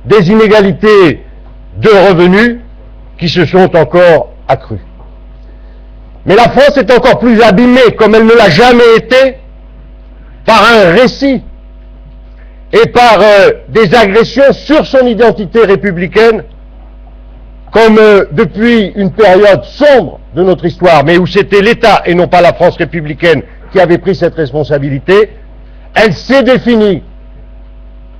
des inégalités de revenus qui se sont encore accrues. Mais la France est encore plus abîmée, comme elle ne l'a jamais été, par un récit et par des agressions sur son identité républicaine, comme depuis une période sombre de notre histoire, mais où c'était l'État et non pas la France républicaine qui avait pris cette responsabilité. Elle s'est définie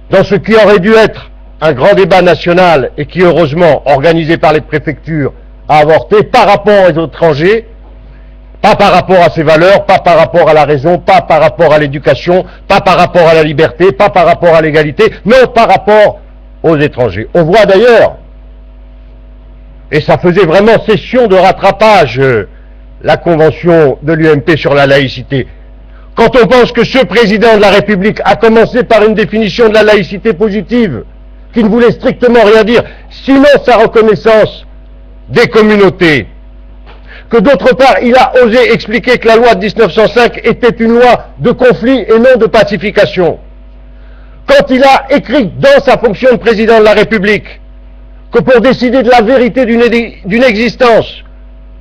dans ce qui aurait dû être un grand débat national et qui, heureusement, organisé par les préfectures, a avorté par rapport aux étrangers, pas par rapport à ses valeurs, pas par rapport à la raison, pas par rapport à l'éducation, pas par rapport à la liberté, pas par rapport à l'égalité, non par rapport aux étrangers. On voit d'ailleurs, et ça faisait vraiment session de rattrapage, la convention de l'UMP sur la laïcité. Quand on pense que ce président de la République a commencé par une définition de la laïcité positive, qui ne voulait strictement rien dire, sinon sa reconnaissance des communautés, que d'autre part il a osé expliquer que la loi de 1905 était une loi de conflit et non de pacification, quand il a écrit dans sa fonction de président de la République que pour décider de la vérité d'une existence,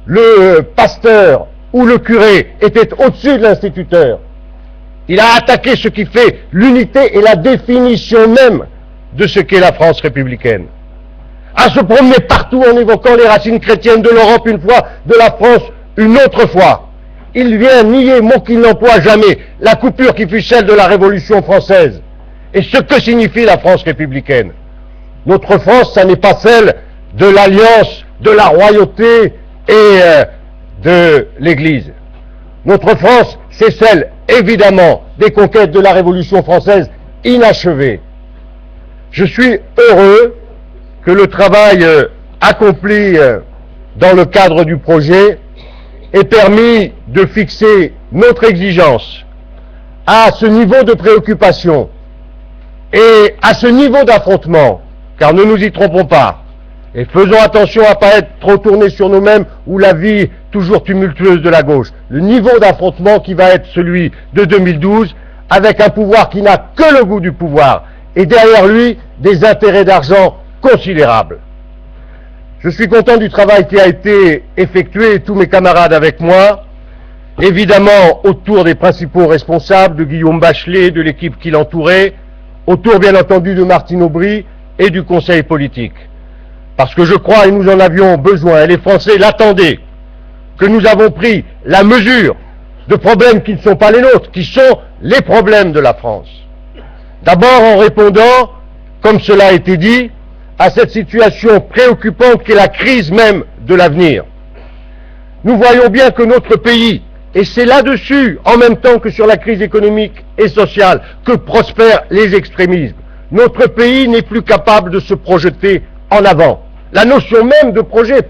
le pasteur ou le curé était au-dessus de l'instituteur, il a attaqué ce qui fait l'unité et la définition même de ce qu'est la France républicaine. À se promener partout en évoquant les racines chrétiennes de l'Europe une fois, de la France une autre fois. Il vient nier, mot qu'il n'emploie jamais, la coupure qui fut celle de la Révolution française et ce que signifie la France républicaine. Notre France, ça n'est pas celle de l'alliance, de la royauté et de l'Église. Notre France, c'est celle, évidemment, des conquêtes de la Révolution française inachevées. Je suis heureux que le travail accompli dans le cadre du projet ait permis de fixer notre exigence à ce niveau de préoccupation et à ce niveau d'affrontement, car ne nous y trompons pas, et faisons attention à ne pas être trop tournés sur nous-mêmes ou la vie toujours tumultueuse de la gauche. Le niveau d'affrontement qui va être celui de 2012, avec un pouvoir qui n'a que le goût du pouvoir, et derrière lui, des intérêts d'argent considérables. Je suis content du travail qui a été effectué, et tous mes camarades avec moi, évidemment autour des principaux responsables, de Guillaume Bachelet, de l'équipe qui l'entourait, autour bien entendu de Martine Aubry et du Conseil politique. Parce que je crois, et nous en avions besoin, et les Français l'attendaient, que nous avons pris la mesure de problèmes qui ne sont pas les nôtres, qui sont les problèmes de la France. D'abord en répondant, comme cela a été dit, à cette situation préoccupante qu'est la crise même de l'avenir. Nous voyons bien que notre pays, et c'est là-dessus, en même temps que sur la crise économique et sociale, que prospèrent les extrémismes. Notre pays n'est plus capable de se projeter en avant. La notion même de projet,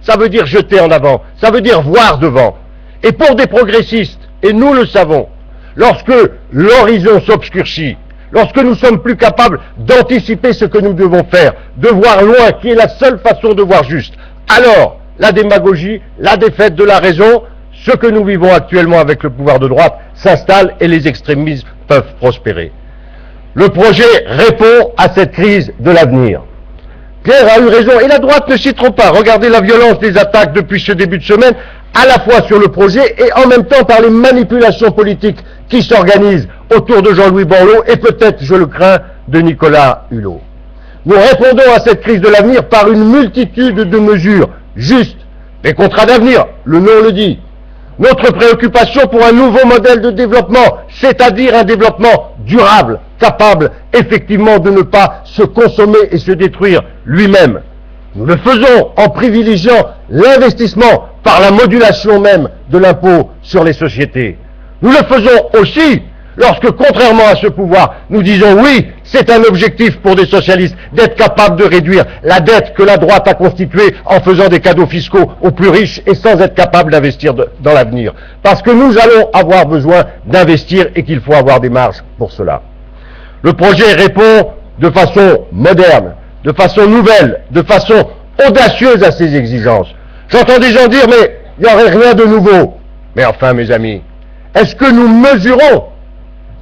ça veut dire jeter en avant, ça veut dire voir devant. Et pour des progressistes, et nous le savons, lorsque l'horizon s'obscurcit, lorsque nous sommes plus capables d'anticiper ce que nous devons faire, de voir loin, qui est la seule façon de voir juste, alors la démagogie, la défaite de la raison, ce que nous vivons actuellement avec le pouvoir de droite, s'installe et les extrémismes peuvent prospérer. Le projet répond à cette crise de l'avenir. Pierre a eu raison, et la droite ne s'y trompe pas. Regardez la violence des attaques depuis ce début de semaine, à la fois sur le projet et en même temps par les manipulations politiques qui s'organisent autour de Jean-Louis Borloo et peut-être, je le crains, de Nicolas Hulot. Nous répondons à cette crise de l'avenir par une multitude de mesures justes, les contrats d'avenir, le nom le dit. Notre préoccupation pour un nouveau modèle de développement, c'est-à-dire un développement durable, capable effectivement de ne pas se consommer et se détruire lui-même. Nous le faisons en privilégiant l'investissement par la modulation même de l'impôt sur les sociétés. Nous le faisons aussi lorsque, contrairement à ce pouvoir, nous disons oui, c'est un objectif pour des socialistes d'être capable de réduire la dette que la droite a constituée en faisant des cadeaux fiscaux aux plus riches et sans être capable d'investir dans l'avenir. Parce que nous allons avoir besoin d'investir et qu'il faut avoir des marges pour cela. Le projet répond de façon moderne, de façon nouvelle, de façon audacieuse à ces exigences. J'entends des gens dire, mais il n'y aurait rien de nouveau. Mais enfin, mes amis, est-ce que nous mesurons,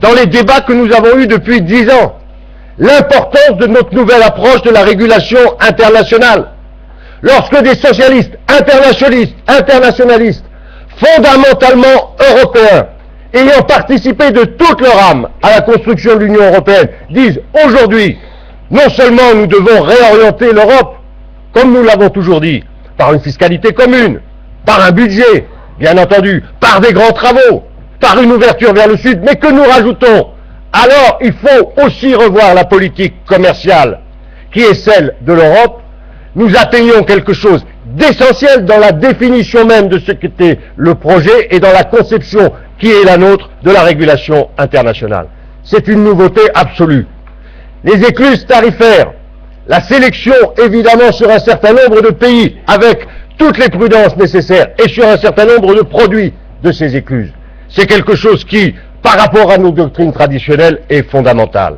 dans les débats que nous avons eus depuis 10 ans, l'importance de notre nouvelle approche de la régulation internationale. Lorsque des socialistes internationalistes, fondamentalement européens, ayant participé de toute leur âme à la construction de l'Union européenne, disent aujourd'hui, non seulement nous devons réorienter l'Europe, comme nous l'avons toujours dit, par une fiscalité commune, par un budget, bien entendu, par des grands travaux, par une ouverture vers le Sud, mais que nous rajoutons, alors il faut aussi revoir la politique commerciale, qui est celle de l'Europe. Nous atteignons quelque chose d'essentiel dans la définition même de ce qu'était le projet et dans la conception qui est la nôtre de la régulation internationale. C'est une nouveauté absolue. Les écluses tarifaires, la sélection évidemment sur un certain nombre de pays avec toutes les prudences nécessaires et sur un certain nombre de produits de ces écluses, c'est quelque chose qui, par rapport à nos doctrines traditionnelles, est fondamental.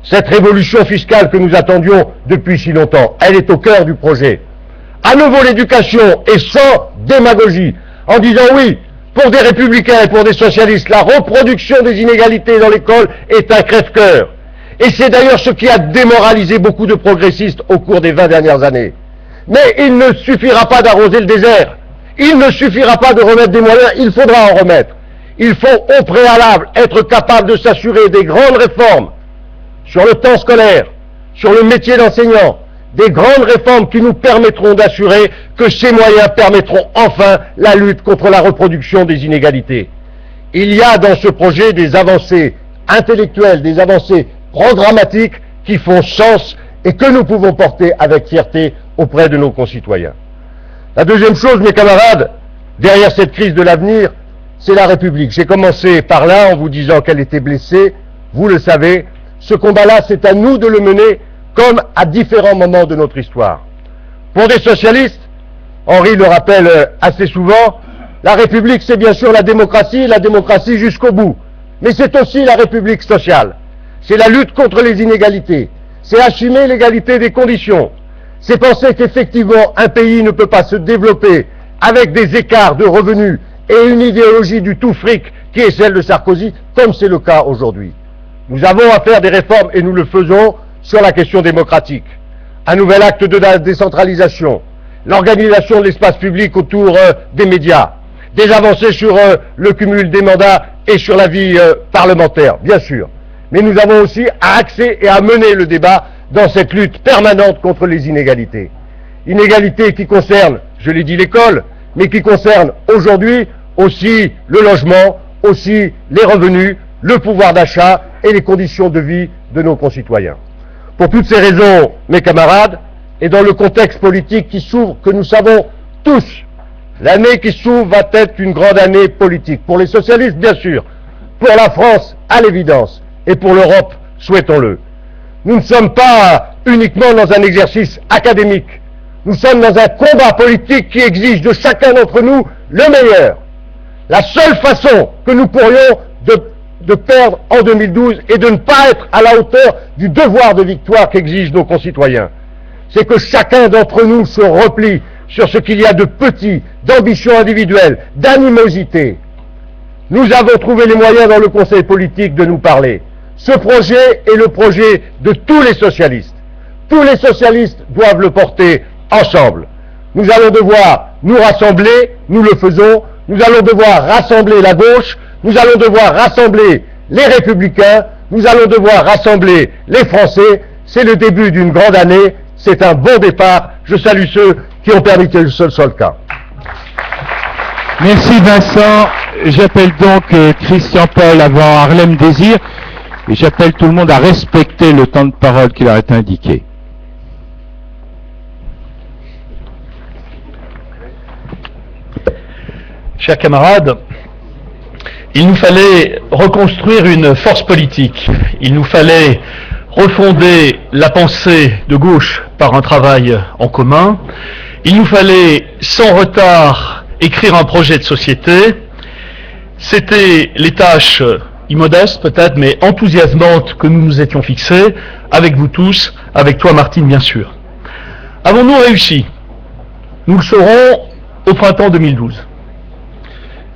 Cette révolution fiscale que nous attendions depuis si longtemps, elle est au cœur du projet. À nouveau l'éducation, et sans démagogie, en disant oui, pour des républicains et pour des socialistes, la reproduction des inégalités dans l'école est un crève-cœur. Et c'est d'ailleurs ce qui a démoralisé beaucoup de progressistes au cours des 20 dernières années. Mais il ne suffira pas d'arroser le désert. Il ne suffira pas de remettre des moyens, il faudra en remettre. Il faut au préalable être capable de s'assurer des grandes réformes sur le temps scolaire, sur le métier d'enseignant, des grandes réformes qui nous permettront d'assurer que ces moyens permettront enfin la lutte contre la reproduction des inégalités. Il y a dans ce projet des avancées intellectuelles, des avancées programmatiques qui font sens et que nous pouvons porter avec fierté auprès de nos concitoyens. La deuxième chose, mes camarades, derrière cette crise de l'avenir, c'est la République. J'ai commencé par là en vous disant qu'elle était blessée, vous le savez. Ce combat-là, c'est à nous de le mener comme à différents moments de notre histoire. Pour des socialistes, Henri le rappelle assez souvent, la République c'est bien sûr la démocratie jusqu'au bout. Mais c'est aussi la République sociale. C'est la lutte contre les inégalités. C'est assumer l'égalité des conditions. C'est penser qu'effectivement un pays ne peut pas se développer avec des écarts de revenus et une idéologie du tout fric qui est celle de Sarkozy, comme c'est le cas aujourd'hui. Nous avons à faire des réformes et nous le faisons sur la question démocratique. Un nouvel acte de la décentralisation, l'organisation de l'espace public autour des médias, des avancées sur le cumul des mandats et sur la vie parlementaire, bien sûr. Mais nous avons aussi à axer et à mener le débat dans cette lutte permanente contre les inégalités. Inégalités qui concernent, je l'ai dit, l'école, mais qui concernent aujourd'hui aussi le logement, aussi les revenus, le pouvoir d'achat et les conditions de vie de nos concitoyens. Pour toutes ces raisons, mes camarades, et dans le contexte politique qui s'ouvre, que nous savons tous, l'année qui s'ouvre va être une grande année politique. Pour les socialistes, bien sûr, pour la France, à l'évidence, et pour l'Europe, souhaitons-le. Nous ne sommes pas uniquement dans un exercice académique, nous sommes dans un combat politique qui exige de chacun d'entre nous le meilleur. La seule façon que nous pourrions de perdre en 2012 et de ne pas être à la hauteur du devoir de victoire qu'exigent nos concitoyens, c'est que chacun d'entre nous se replie sur ce qu'il y a de petit, d'ambition individuelle, d'animosité. Nous avons trouvé les moyens dans le Conseil politique de nous parler. Ce projet est le projet de tous les socialistes. Tous les socialistes doivent le porter ensemble. Nous allons devoir nous rassembler, nous le faisons. Nous allons devoir rassembler la gauche, nous allons devoir rassembler les républicains, nous allons devoir rassembler les Français. C'est le début d'une grande année, c'est un bon départ. Je salue ceux qui ont permis que ce soit le cas. Merci Vincent. J'appelle donc Christian Paul avant Harlem Désir et j'appelle tout le monde à respecter le temps de parole qui leur est indiqué. Chers camarades, il nous fallait reconstruire une force politique. Il nous fallait refonder la pensée de gauche par un travail en commun. Il nous fallait, sans retard, écrire un projet de société. C'était les tâches immodestes peut-être, mais enthousiasmantes que nous nous étions fixées, avec vous tous, avec toi Martine bien sûr. Avons-nous réussi? Nous le saurons au printemps 2012.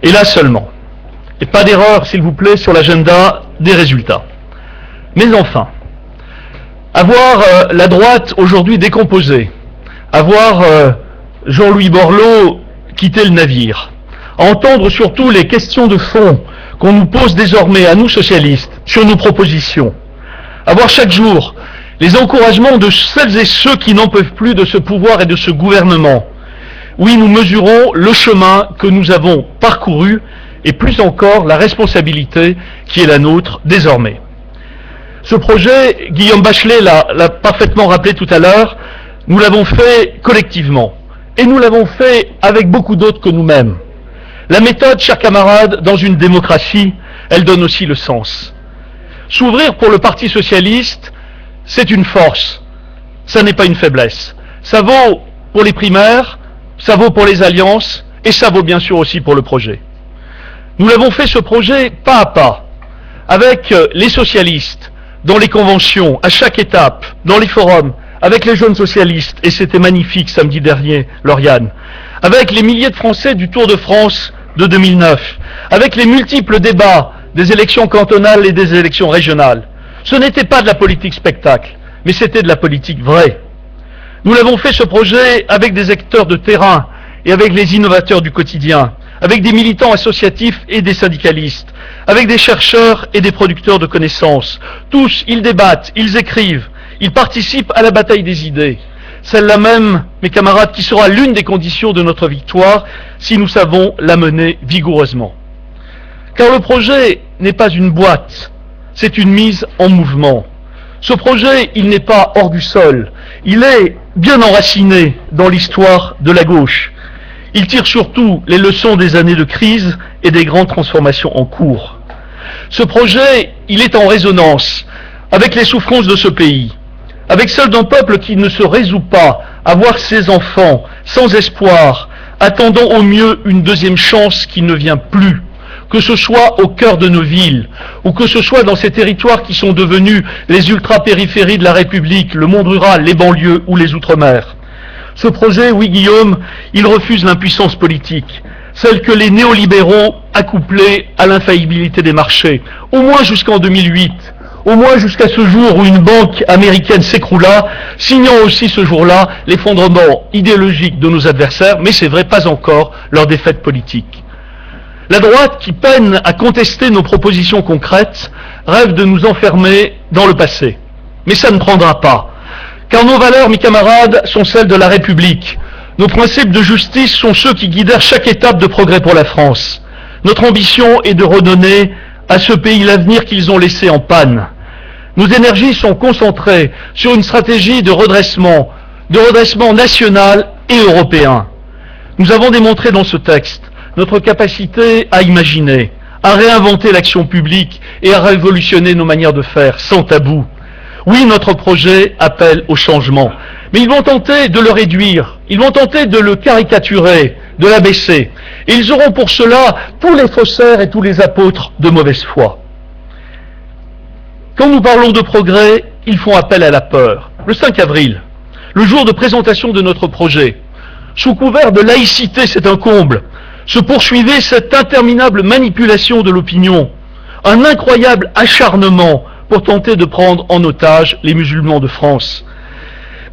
Et là seulement. Et pas d'erreur, s'il vous plaît, sur l'agenda des résultats. Mais enfin, À voir la droite aujourd'hui décomposée, à voir Jean-Louis Borloo quitter le navire, à entendre surtout les questions de fond qu'on nous pose désormais à nous socialistes sur nos propositions, à voir chaque jour les encouragements de celles et ceux qui n'en peuvent plus de ce pouvoir et de ce gouvernement. Oui, nous mesurons le chemin que nous avons parcouru et plus encore la responsabilité qui est la nôtre désormais. Ce projet, Guillaume Bachelet l'a parfaitement rappelé tout à l'heure, nous l'avons fait collectivement et nous l'avons fait avec beaucoup d'autres que nous-mêmes. La méthode, chers camarades, dans une démocratie, elle donne aussi le sens. S'ouvrir pour le Parti socialiste, c'est une force, ça n'est pas une faiblesse. Ça vaut pour les primaires, ça vaut pour les alliances et ça vaut bien sûr aussi pour le projet. Nous l'avons fait ce projet pas à pas, avec les socialistes, dans les conventions, à chaque étape, dans les forums, avec les jeunes socialistes, et c'était magnifique samedi dernier, Lauriane, avec les milliers de Français du Tour de France de 2009, avec les multiples débats des élections cantonales et des élections régionales. Ce n'était pas de la politique spectacle, mais c'était de la politique vraie. Nous l'avons fait ce projet avec des acteurs de terrain et avec les innovateurs du quotidien, avec des militants associatifs et des syndicalistes, avec des chercheurs et des producteurs de connaissances. Tous, ils débattent, ils écrivent, ils participent à la bataille des idées. Celle-là même, mes camarades, qui sera l'une des conditions de notre victoire si nous savons la mener vigoureusement. Car le projet n'est pas une boîte, c'est une mise en mouvement. Ce projet, il n'est pas hors du sol, il est bien enraciné dans l'histoire de la gauche. Il tire surtout les leçons des années de crise et des grandes transformations en cours. Ce projet, il est en résonance avec les souffrances de ce pays, avec celles d'un peuple qui ne se résout pas à voir ses enfants sans espoir, attendant au mieux une deuxième chance qui ne vient plus, que ce soit au cœur de nos villes, ou que ce soit dans ces territoires qui sont devenus les ultra-périphéries de la République, le monde rural, les banlieues ou les outre-mer. Ce projet, oui Guillaume, il refuse l'impuissance politique, celle que les néolibéraux accouplés à l'infaillibilité des marchés, au moins jusqu'en 2008, au moins jusqu'à ce jour où une banque américaine s'écroula, signant aussi ce jour-là l'effondrement idéologique de nos adversaires, mais c'est vrai, pas encore leur défaite politique. La droite, qui peine à contester nos propositions concrètes, rêve de nous enfermer dans le passé. Mais ça ne prendra pas. Car nos valeurs, mes camarades, sont celles de la République. Nos principes de justice sont ceux qui guidèrent chaque étape de progrès pour la France. Notre ambition est de redonner à ce pays l'avenir qu'ils ont laissé en panne. Nos énergies sont concentrées sur une stratégie de redressement national et européen. Nous avons démontré dans ce texte notre capacité à imaginer, à réinventer l'action publique et à révolutionner nos manières de faire, sans tabou. Oui, notre projet appelle au changement, mais ils vont tenter de le réduire, ils vont tenter de le caricaturer, de l'abaisser, et ils auront pour cela tous les faussaires et tous les apôtres de mauvaise foi. Quand nous parlons de progrès, ils font appel à la peur. Le 5 avril, le jour de présentation de notre projet, sous couvert de laïcité, c'est un comble, se poursuivait cette interminable manipulation de l'opinion, un incroyable acharnement pour tenter de prendre en otage les musulmans de France.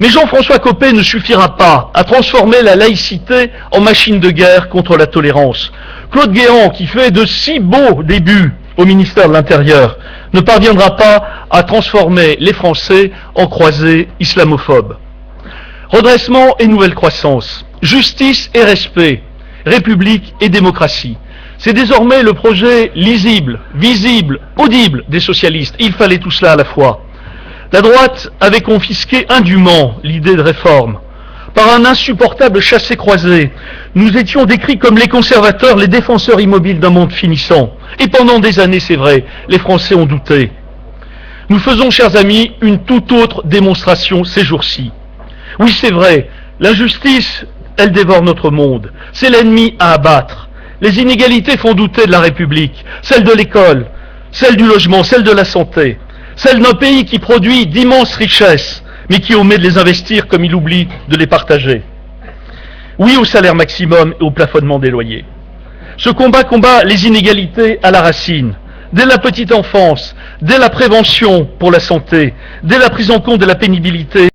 Mais Jean-François Copé ne suffira pas à transformer la laïcité en machine de guerre contre la tolérance. Claude Guéant, qui fait de si beaux débuts au ministère de l'Intérieur, ne parviendra pas à transformer les Français en croisés islamophobes. Redressement et nouvelle croissance, justice et respect, République et démocratie. C'est désormais le projet lisible, visible, audible des socialistes. Il fallait tout cela à la fois. La droite avait confisqué indûment l'idée de réforme. Par un insupportable chassé-croisé, nous étions décrits comme les conservateurs, les défenseurs immobiles d'un monde finissant. Et pendant des années, c'est vrai, les Français ont douté. Nous faisons, chers amis, une toute autre démonstration ces jours-ci. Oui, c'est vrai, l'injustice, elle dévore notre monde. C'est l'ennemi à abattre. Les inégalités font douter de la République, celle de l'école, celle du logement, celle de la santé, celle d'un pays qui produit d'immenses richesses, mais qui omet de les investir comme il oublie de les partager. Oui au salaire maximum et au plafonnement des loyers. Ce combat combat les inégalités à la racine. dès la petite enfance, dès la prévention pour la santé, dès la prise en compte de la pénibilité